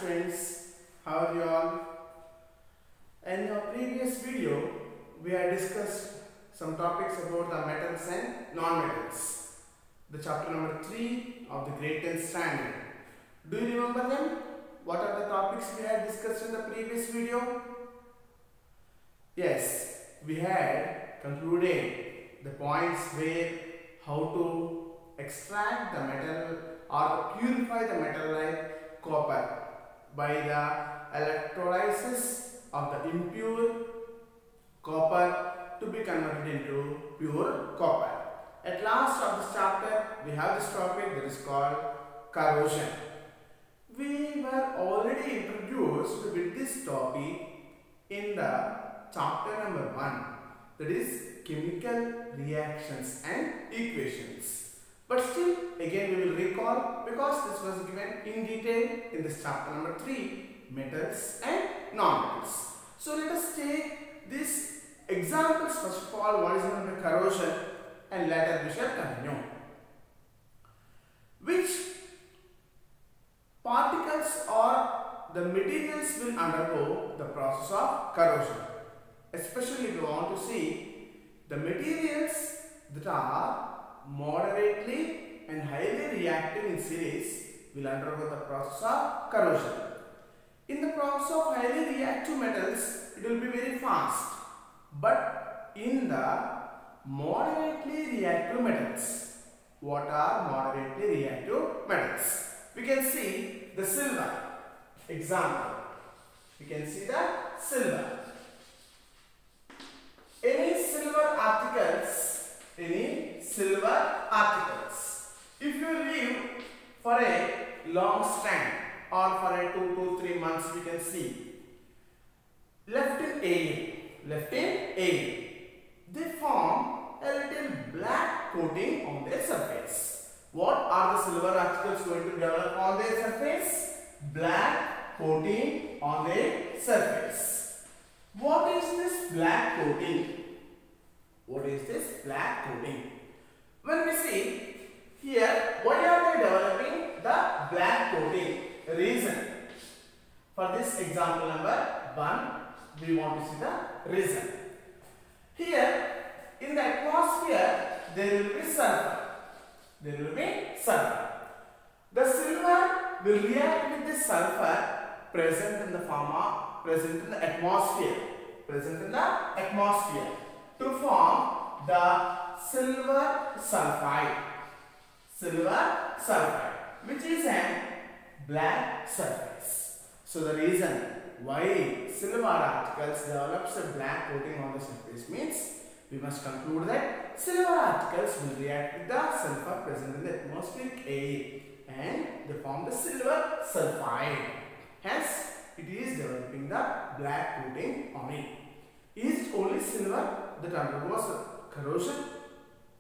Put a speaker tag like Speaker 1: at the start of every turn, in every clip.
Speaker 1: students, how are you all? In our previous video, we had discussed some topics about the metals and non-metals. The chapter number 3 of the grade 10 standard. Do you remember them? What are the topics we had discussed in the previous video? Yes, we had concluded the points where how to extract the metal or purify the metal like copper by the electrolysis of the impure copper to be converted into pure copper. At last of this chapter, we have this topic that is called corrosion. We were already introduced with this topic in the chapter number 1, that is chemical reactions and equations. But still, again we will recall because this was given in detail in this chapter number 3, metals and non-metals. So let us take these examples first of all, what is known as corrosion, and later we shall continue. Which particles or the materials will undergo the process of corrosion? Especially if you want to see the materials that are moderately and highly reactive in series will undergo the process of corrosion. In the process of highly reactive metals, it will be very fast. But in the moderately reactive metals, what are moderately reactive metals? We can see the silver. Example, we can see the silver. Any silver articles, if you leave for a long stand or for a 2 to 3 months, we can see left in air, they form a little black coating on their surface. What are the silver articles going to develop on their surface? Black coating on their surface. What is this black coating? What is this black coating? When we see here, why are they developing the black coating? Reason. For this example number 1, we want to see the reason. Here in the atmosphere, there will be sulfur. The silver will react with the sulfur present in the atmosphere to form the silver sulfide, which is a black surface. So the reason why silver articles develops a black coating on the surface means we must conclude that silver articles will react with the sulfur present in the atmospheric air and they form the silver sulfide. Hence, it is developing the black coating on it. Is it only silver that undergoes corrosion?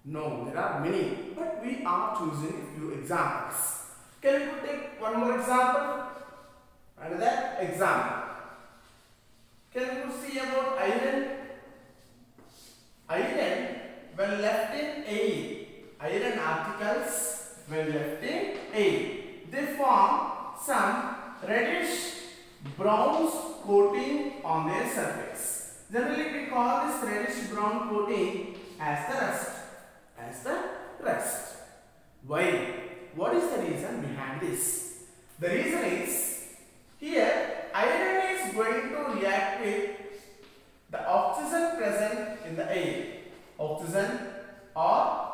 Speaker 1: No, there are many, but we are choosing a few examples. Can we take one more example? Another example. Can we see about iron? Iron, when left in air, iron articles, when left in air, they form some reddish brown coating on their surface. Generally, we call this reddish brown coating as the rust. Why? What is the reason behind this? The reason is, here iron is going to react with the oxygen present in the air, or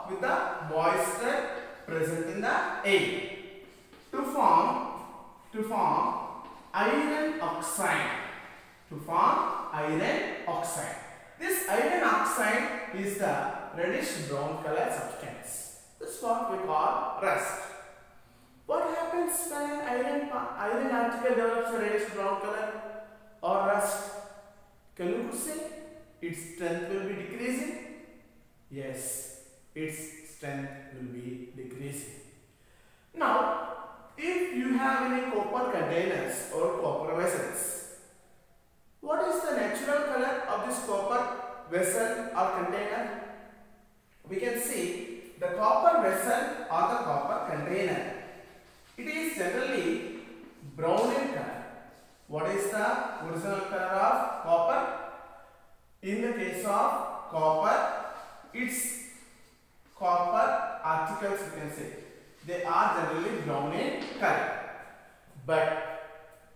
Speaker 1: with the moisture present in the air to form iron oxide. This iron oxide is the reddish brown color substance. This is what we call rust. What happens when an iron article develops a reddish brown color or rust? Can you say its strength will be decreasing? Yes, its strength will be decreasing. Now, if you have any copper containers or copper vessels, what is the natural color of this copper vessel or container? We can see the copper vessel or the copper container. It is generally brown in color. What is the original color of copper? In the case of copper, its copper articles, you can say, they are generally brown in color. But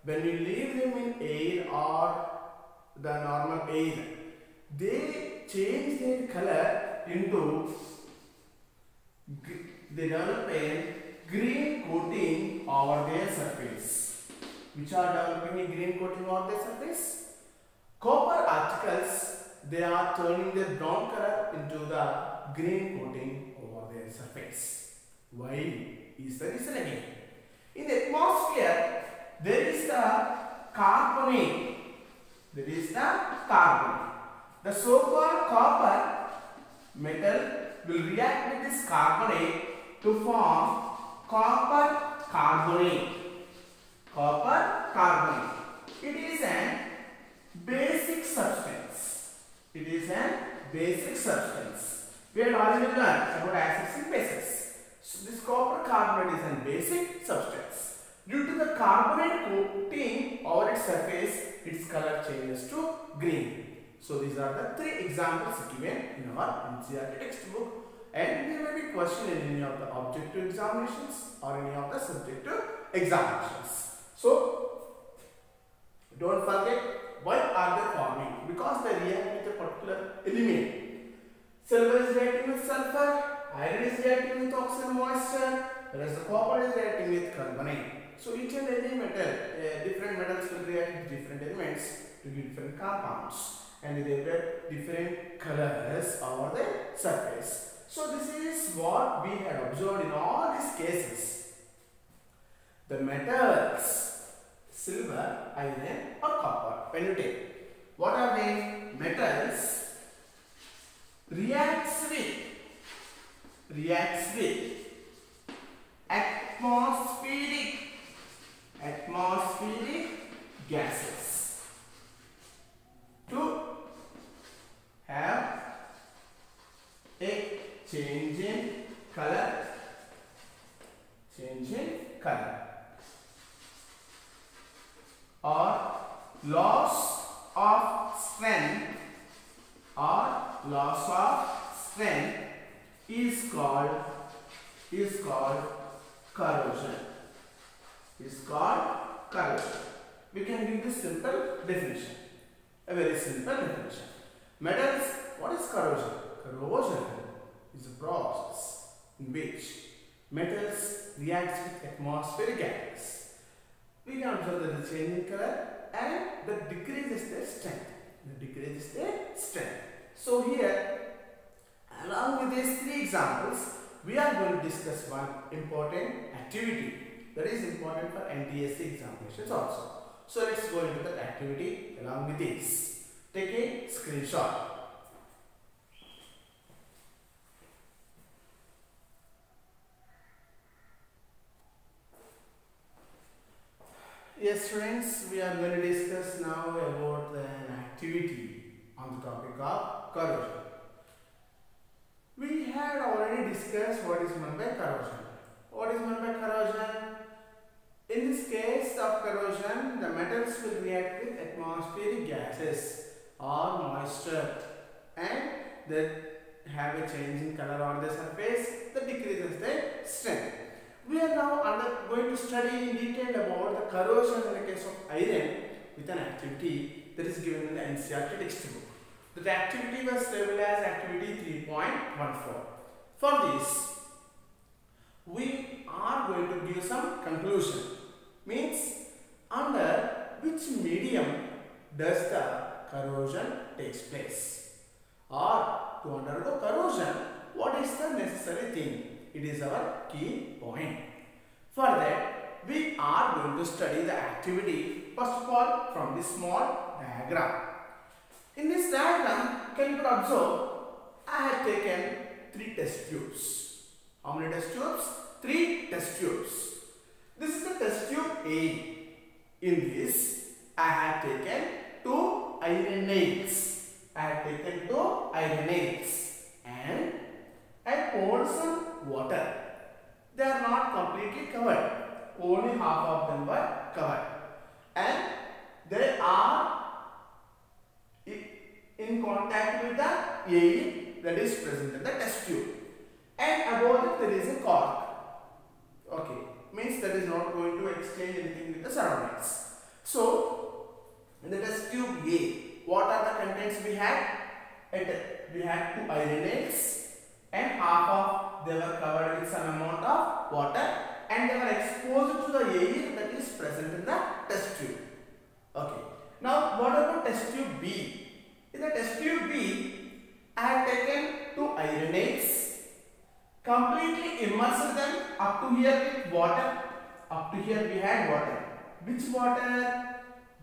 Speaker 1: when you leave them in air or the normal air, they change their color into, they develop a green coating over their surface. Which are developing a green coating over their surface? Copper articles, they are turning their brown color into the green coating over their surface. Why is the reason again? In the atmosphere, there is the carbonate. There is the carbonate. The so-called copper metal will react with this carbonate to form copper carbonate. Copper carbonate. It is an basic substance. It is an basic substance. We had already learned about acids and bases. So this copper carbonate is a basic substance. Due to the carbonate coating over its surface, its color changes to green. So these are the three examples given in our NCERT textbook, and there may be question in any of the objective examinations or any of the subjective examinations. So don't forget, why are they forming? Because they react with a particular element. Silver is reacting with sulfur, iron is reacting with oxygen moisture, whereas the copper is reacting with carbonate. So each and every metal, different metals will react with different elements to give different compounds, and they get different colors over the surface. So this is what we had observed in all these cases. The metals, silver, iron or copper, when you take, what are they? Metals reacts with atmospheric gases to have a change in color, or loss of strength is called corrosion. We can give this simple definition, a very simple definition. Metals, what is corrosion? Corrosion is a process in which metals react with atmospheric gases. We can observe that the change in color and that decreases their strength. So here, along with these three examples, we are going to discuss one important activity that is important for NTSC examinations also. So let's go into that activity along with this. Take a screenshot. Yes friends, we are going to discuss now about an activity on the topic of corrosion. We had already discussed what is meant by corrosion. What is meant by corrosion? In this case of corrosion, the metals will react with atmospheric gases or moisture, and they have a change in color on the surface that decreases their strength. We are now going to study in detail about the corrosion in the case of iron with an activity that is given in the NCERT textbook. The activity was labeled as activity 3.14. For this, we are going to give some conclusion. Means, under which medium does the corrosion takes place? Or to undergo corrosion, what is the necessary thing? It is our key point. For that, we are going to study the activity first of all from this small diagram. In this diagram, can you observe, I have taken 3 test tubes. How many test tubes? 3 test tubes. This is the test tube A. In this, I have taken 2 iron nails. And I poured some water. They are not completely covered. Only half of them were covered. And they are in contact with the air that is present in the test tube, and above it there is a cork. Okay, means that is not going to exchange anything with the surroundings. So in the test tube A, what are the contents we had? We had 2 iron nails, and half of they were covered with some amount of water, and they were exposed to the air that is present in the test tube. Okay. Now what about test tube B? In the test tube B, I have taken 2 iron nails, completely immersed them up to here with water. Up to here we had water. Which water?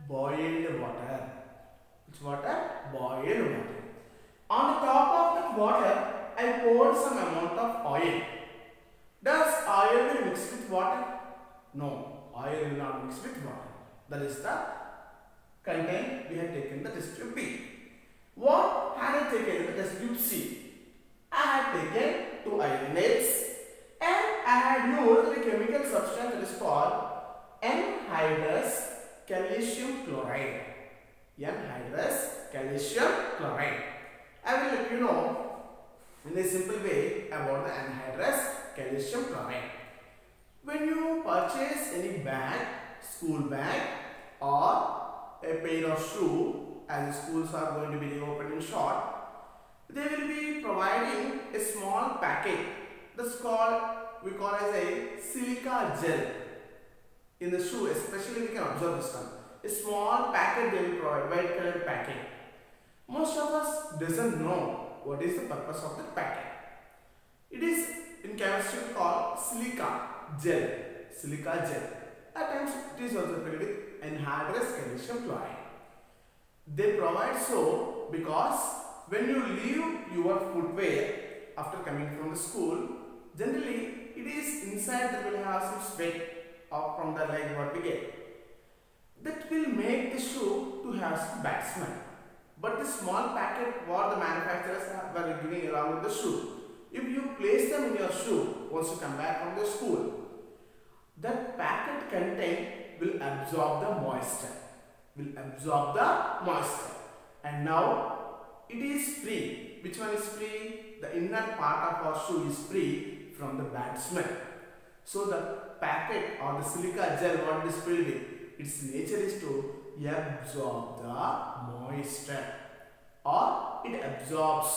Speaker 1: Boiled water. Which water? Boiled water. On the top of that water, I poured some amount of oil. Does oil will mix with water? No, oil will not mix with water. That is the content we have taken in the test tube B. What had I taken in the test tube C? I had taken 2 iron nails, and I had used a chemical substance that is called anhydrous calcium chloride. Anhydrous calcium chloride. I will let you know in a simple way about the anhydrous calcium chloride. When you purchase any bag, school bag or a pair of shoe, as the schools are going to be reopened in short, they will be providing a small packet that's called, we call as a silica gel. In the shoe especially we can observe this one. A small packet they will provide, white colored packet. Most of us doesn't know what is the purpose of the packet. It is in chemistry called silica gel. Silica gel. At times it is also filled with anhydrous calcium chloride. They provide so because when you leave your footwear after coming from the school, generally it is inside that will have some sweat or from the leg what we get. That will make the shoe to have some bad smell. But the small packet what the manufacturers were giving along with the shoe, if you place them in your shoe once you come back from the school, that packet content will absorb the moisture. And now it is free. Which one is free? The inner part of our shoe is free from the bad smell. So the packet or the silica gel what it is filled with, its nature is to absorb the moisture, or it absorbs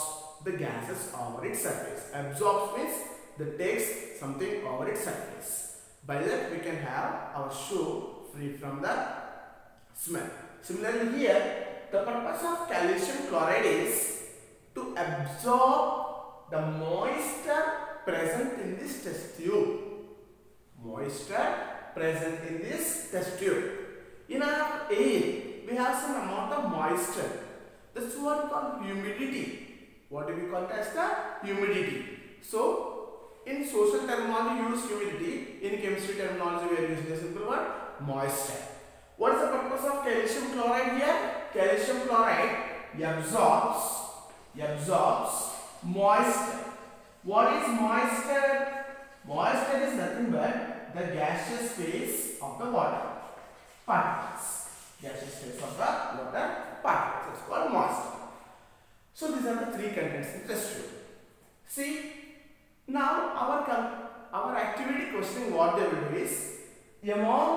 Speaker 1: the gases over its surface. Absorbs means that takes something over its surface. By that we can have our shoe free from the smell. Similarly here, the purpose of calcium chloride is to absorb the moisture present in this test tube. Moisture present in this test tube. In our air, we have some amount of moisture. That's what we call humidity. What do we call it as the humidity? So, in social terminology, we use humidity. In chemistry terminology, we are using a simple word, moisture. What is the purpose of calcium chloride here? Calcium chloride absorbs moisture. What is moisture? Moisture is nothing but the gaseous phase of the water particles. Gaseous phase of the water particles. It's called moisture. So these are the 3 contents in the test tube. See, now our activity questioning what they will do is, among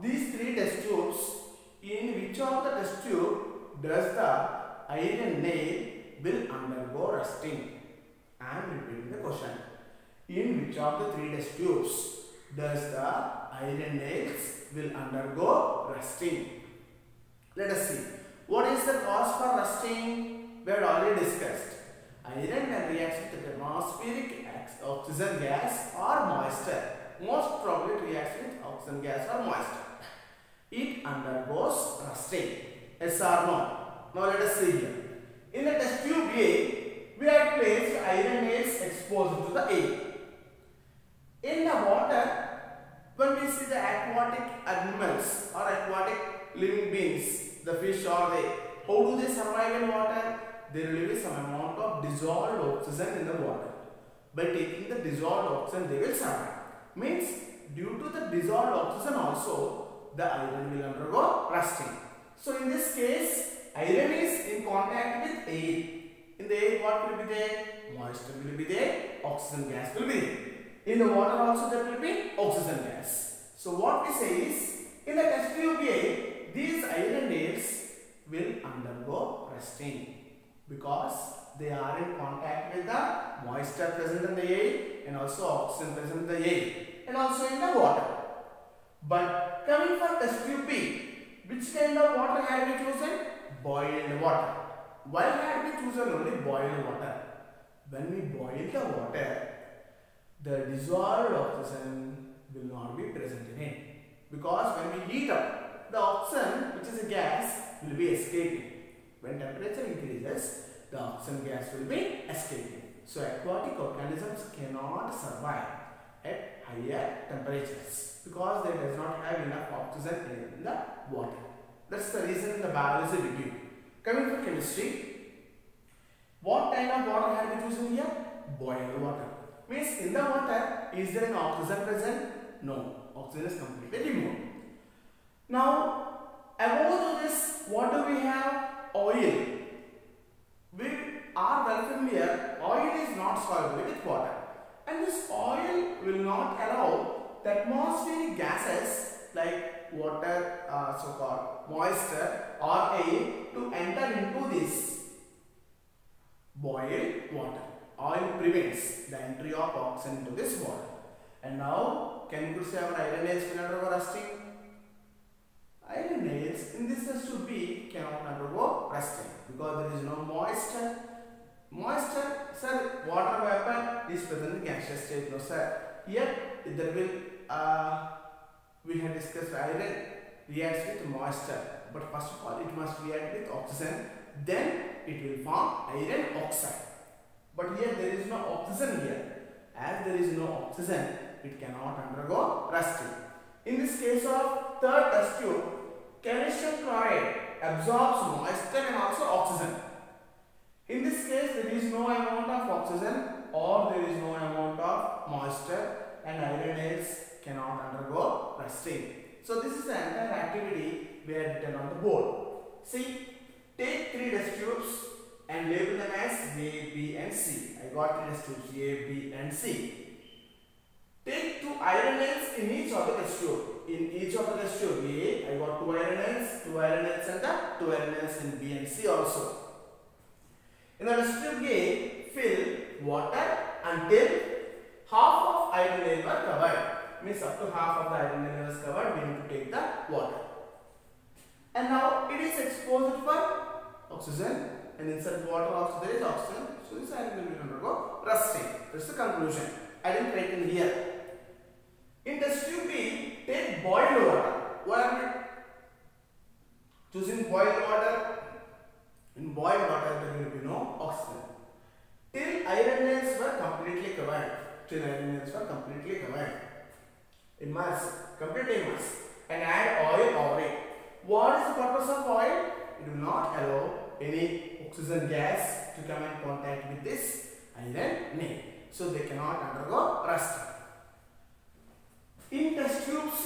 Speaker 1: these 3 test tubes, in which of the test tube does the iron nail will undergo rusting? I am repeating the question. In which of the 3 test tubes does the iron nails will undergo rusting? Let us see. What is the cause for rusting? We had already discussed. Iron can react with atmospheric oxygen gas or moisture. Most probably it reacts with oxygen gas or moisture. It undergoes rusting. Yes or no? Now let us see here. In the test tube A, we have placed iron nails exposed to the air. In the water, when we see the aquatic animals or aquatic living beings, the fish or they, how do they survive in water? They release some amount of dissolved oxygen in the water. By taking the dissolved oxygen, they will survive. Means, due to the dissolved oxygen also, the iron will undergo rusting. So in this case, iron is in contact with air. In the air, what will be there? Moisture will be there, oxygen gas will be there. In the water also there will be oxygen gas. So what we say is, in the test tube A, these iron nails will undergo rusting because they are in contact with the moisture present in the air and also oxygen present in the air and also in the water. But coming for test tube B, which kind of water had we chosen? Boiled water. Why had we chosen only boiled water? When we boil the water, the dissolved oxygen will not be present in it. Because when we heat up, the oxygen, which is a gas, will be escaping. When temperature increases, the oxygen gas will be escaping. So aquatic organisms cannot survive at higher temperatures because they does not have enough oxygen in the water. That's the reason in the biology we give. Coming to chemistry, what kind of water have we chosen here? Boiled water. Means in the water, is there an oxygen present? No. Oxygen is completely removed. Now, above this, what do we have? Oil. We are well familiar, oil is not soluble with water. And this oil will not allow the atmospheric gases like water, so-called moisture or air to enter into this boiled water. Oil prevents the entry of oxygen into this water. And now, can you say our iron nails will undergo rusting? Iron nails in this test tube B cannot undergo rusting because there is no moisture. Moisture, sir, water vapor is present in gaseous state. No, sir. Here, there will, we have discussed iron reacts with moisture. But first of all, it must react with oxygen. Then, it will form iron oxide. But here, there is no oxygen here. As there is no oxygen, it cannot undergo rusting. In this case of third test tube, calcium chloride absorbs moisture and also oxygen. In this case, there is no amount of oxygen or there is no amount of moisture and iron nails cannot undergo rusting. So this is the entire activity we have written on the board. See, take 3 test tubes and label them as A, B and C. I got 3 test tubes A, B and C. Take 2 iron nails in each of the test tube. In each of the test tube A, I got 2 iron nails and the 2 iron nails in B and C also. In the test tube A, fill water until half of iron nail were covered. Means up to half of the iron nail was covered, we need to take the water. And now it is exposed for oxygen and inside water also there is oxygen. So this iron nail will undergo rusting. That's the conclusion. I didn't write in here. In test tube B, take boiled water. What are we choosing? Boiled water. In boiled water, there will be no oxygen. Till iron nails were completely covered. Immerse, completely immerse. And add oil over it. What is the purpose of oil? It will not allow any oxygen gas to come in contact with this iron nail. So they cannot undergo rusting. In test tube C,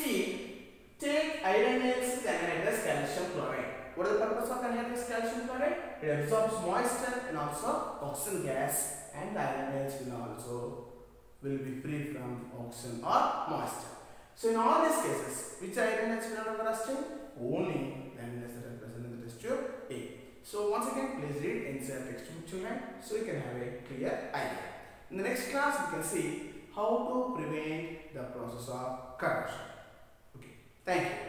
Speaker 1: take iron nails with anhydrous calcium chloride. What is the purpose of anhydrous calcium chloride? It absorbs moisture and also oxygen gas, and the iron nails will be free from oxygen or moisture. So in all these cases, which iron nails will undergo rusting? Only the iron nails that are present in the test tube A. So once again, please read NCERT textbook children so you can have a clear idea. In the next class, we can see how to prevent the process of corrosion. Okay, thank you.